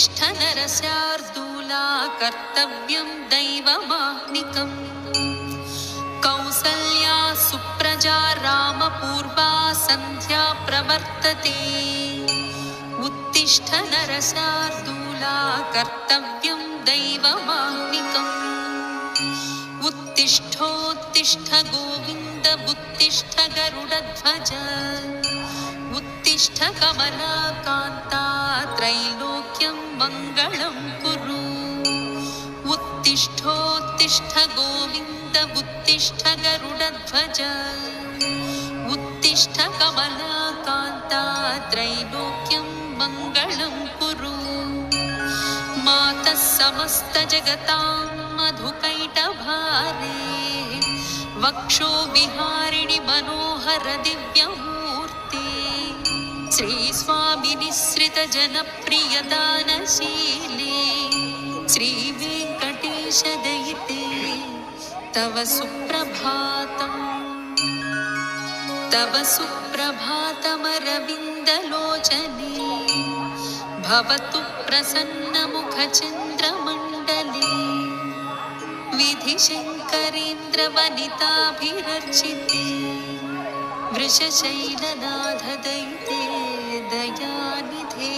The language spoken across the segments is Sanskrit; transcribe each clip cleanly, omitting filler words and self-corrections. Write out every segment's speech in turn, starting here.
उत्तिष्ठ नरस्यार्दूला कर्तव्यं दैवमाह्निकम् कौसल्या सुप्रजा रामपूर्वा सन्ध्या प्रवर्तते उत्तिष्ठ नरस्यार्दूला कर्तव्यं दैवमाह्निकम् उत्तिष्ठोत्तिष्ठ गोविन्द उत्तिष्ठ गरुडध्वज उत्तिष्ठ कमलाकान्ता त्रैलोक्यं मङ्गलं कुरु उत्तिष्ठोत्तिष्ठ गोविन्द उत्तिष्ठ गरुडध्वज उत्तिष्ठ कमलाकान्ता त्रैलोक्यं मङ्गलं कुरु मातः समस्तजगतां मधुकैटभारे वक्षो विहारिणि मनोहर दिव्यमूर्ते श्रीस्वामिनिःसृतजनप्रियदानशीले श्रीवेङ्कटेशदयिते तव सुप्रभातम् तव सुप्रभातमरविन्दलोचने भवतु प्रसन्नमुखचन्द्रमण्डले विधिशङ्करेन्द्रवनिताभिरर्चिते वृषशैलनाथदयिते दयानिधे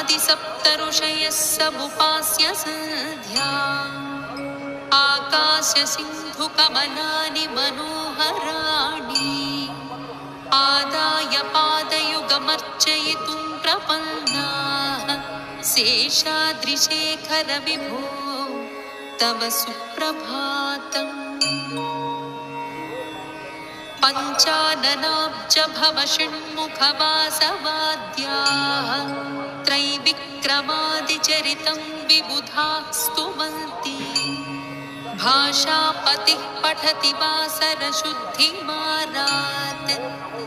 अत्र्यादिसप्तऋषयः समुपास्य सन्ध्या आकाशसिन्धुकमलानि मनोहराणि आदाय पादयुगमर्चयितुं प्रपन्नाः शेषाद्रिशेखर विभो तव सुप्रभातम् पञ्चाननाब्जभव षण्मुखवासवाद्याः त्रैविक्रमादिचरितं विबुधाः स्तुवन्ति भाषापतिः पठति वासरशुद्धिमारात्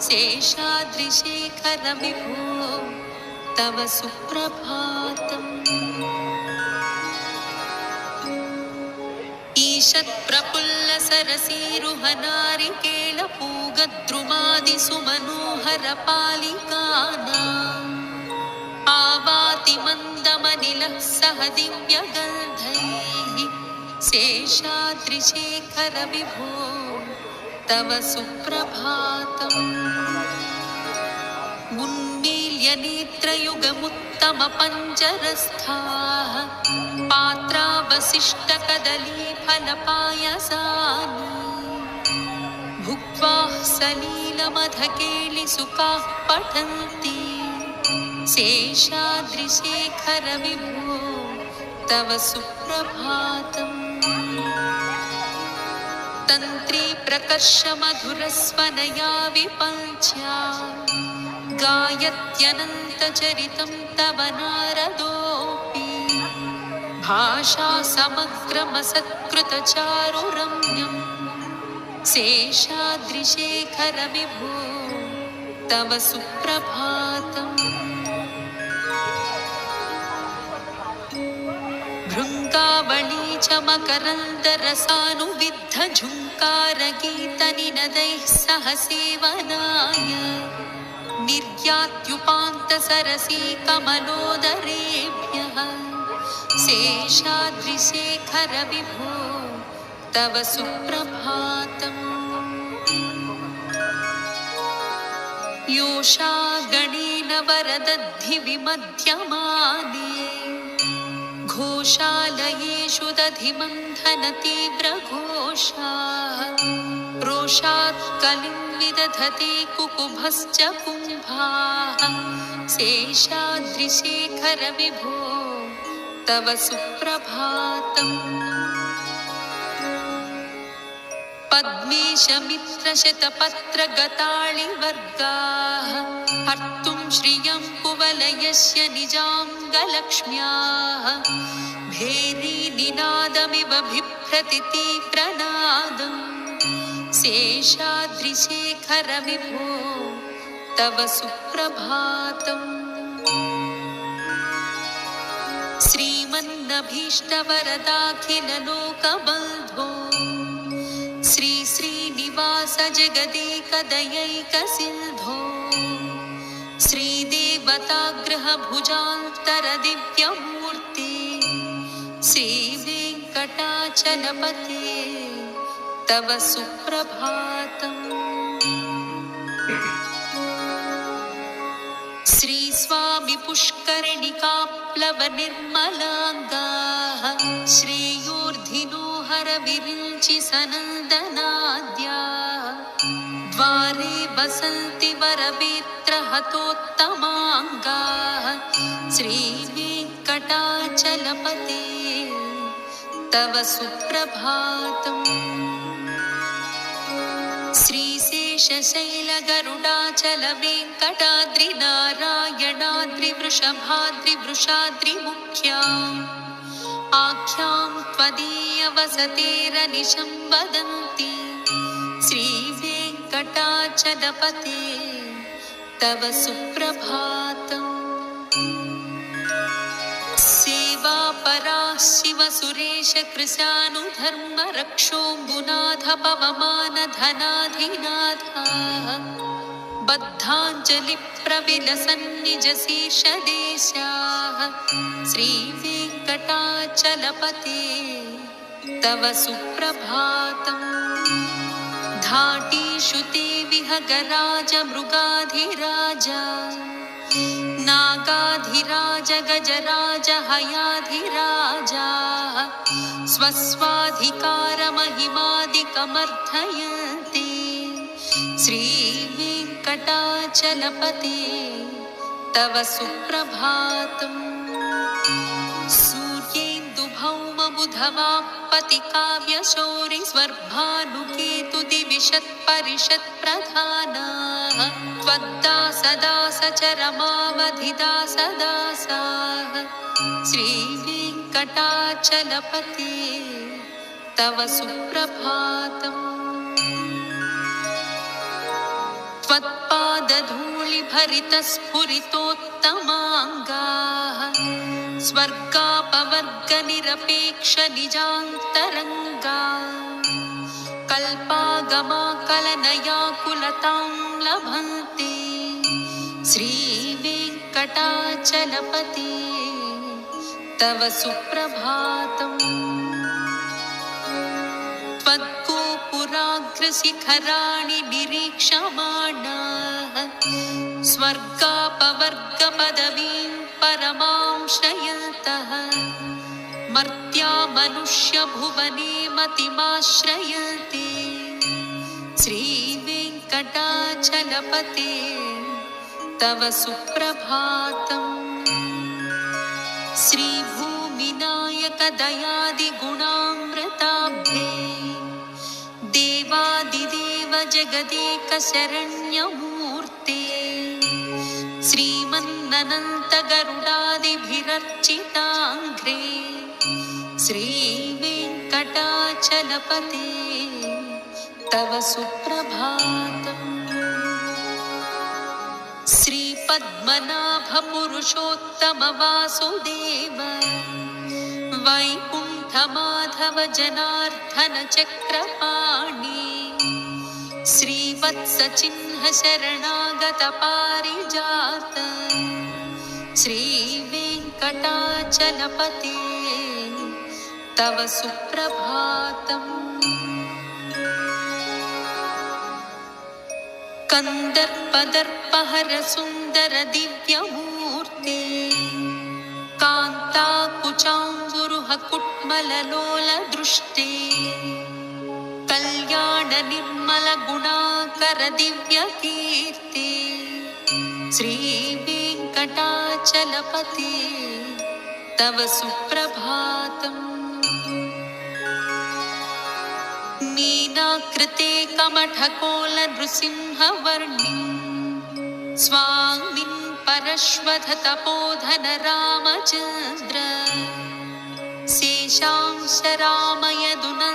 शेषाद्रिशेखर विभो तव सुप्रभातम् ईषत्प्रफुल्लसरसीरुहनारिकेलपूगद्रुमादिसुमनोहरपालिकानाम् आवाति मन्दमनिलः सह दिव्यगन्धैः शेषाद्रिशेखर विभो तव सुप्रभातम् उन्मील्य नेत्रयुगमुत्तमपञ्जरस्थाः पात्रावशिष्टकदलीफलपायसानि भुक्त्वा सलीलमधकेलिसुखाः पठन्ति शेषाद्रिशेखर विभो तव सुप्रभातम् तन्त्री प्रकर्षमधुरस्वनया विपञ्च्या गायत्यनन्तचरितं तव नारदोऽपि भाषा समग्रमसत्कृतचारुरम्यं शेषाद्रिशेखर विभो तव सुप्रभातम् भृङ्गावळी च मकरन्दरसानुविद्धझुङ्कारगीतनिनदैः सह सेवनाय निर्यात्युपान्तसरसी कमलोदरेभ्यः शेषाद्रिशेखर विभो तव सुप्रभातम् योषा गणेन वरदद्धि विमध्यमाने घोषालयेषु दधिमन्थनतीव्रघोषाः रोषात् कलिं विदधते कुकुभश्च कुम्भाः शेषाद्रिशेखर विभो तव सुप्रभातम् पद्मेशमित्रशतपत्रगताळिवर्गाः हर्तुं श्रियं कुवलयस्य निजाङ्गलक्ष्म्याः भेरीनिनादमिव बिभ्रति तीव्रनादम् शेषाद्रिशेखर विभो तव सुप्रभातम् श्रीमन्नभीष्टवरदाखिललोकबन्धो श्री श्रीनिवास जगदेकदयैकसिन्धो श्रीदेवताग्रहभुजान्तरदिव्यमूर्ते श्रीवेङ्कटाचलपते तव सुप्रभातम्। श्रीस्वामि पुष्करिणिकाप्लवनिर्मलाङ्गाः श्रेयोर्धिनो हरविरिञ्चि सनन्दनाद्याः द्वारे वसन्ति वरवेत्रहतोत्तमाङ्गाः श्रीवेङ्कटाचलपते तव सुप्रभातम्। श्रीशेषशैलगरुडाचलवेङ्कटाद्रिनारायणाद्रिवृषभाद्रिवृषाद्रिमुख्याम् आख्यां त्वदीयवसतेरनिशं वदन्ति श्रीवेङ्कटाचलपते तव सुप्रभातम्। सेवापराः शिवसुरेशकृशानुधर्मरक्षोऽम्बुनाथ पवमानधनाधिनाथाः बद्धाञ्जलिप्रविलसन्निजशीर्षदेशाः श्रीवेङ्कटाचलपते तव सुप्रभातम्। धाटीषु ते विहगराजमृगाधिराजा नागाधिराज गजराज हयाधिराजा स्वस्वाधिकारमहिमादिकमर्थयन्ति श्रीवेङ्कटाचलपते तव सुप्रभातम्। सूर्येन्दुभौमबुधवाप्पतिकाव्यशौरिस्वर्भानुकेतुदिविशत्परिषत्प्रधानाः त्वद्दासदासचरमावधिदासदासाः श्रीवेङ्कटाचलपते तव सुप्रभातम्। त्वत्पादधूलिभरितस्फुरितोत्तमाङ्गाः स्वर्गापवर्गनिरपेक्षनिजान्तरङ्गा कल्पागमाकलनयाकुलतां लभन्ते श्रीवेङ्कटाचलपते तव सुप्रभातम्। त्वद्गोपुराग्रशिखराणि निरीक्षमाणाः स्वर्गापवर्गपदवीं परमां श्रयन्तः मर्त्या मनुष्यभुवने मतिमाश्रयन्ते श्रीवेङ्कटाचलपते तव सुप्रभातम्। श्रीभूमिनायकदयादिगुणामृताब्धे देवादिदेव जगदेकशरण्यमूर्ते श्रीमन्ननन्तगरुडादिभिरर्चिताङ्घ्रे श्रीवेङ्कटाचलपते तव सुप्रभातम्। श्रीपद्मनाभपुरुषोत्तमवासुदेव वैकुण्ठमाधव जनार्दन चक्रपाणि श्रीवत्सचिह्न शरणागत पारिजात श्रीवेङ्कटाचलपते तव सुप्रभातम्। कन्दर्पदर्पहर सुन्दर दिव्यमूर्ते कान्ताकुचाम्बुरुह कुट्मललोल दृष्टे कल्याण निर्मल गुणाकर दिव्यकीर्ते श्रीवेङ्कटाचलपते तव सुप्रभातम्। मीनाकृते कमठकोल नृसिंहवर्णि स्वाङ्मिन् परश्वथ तपोधन रामचन्द्र शेषांश रामयदुन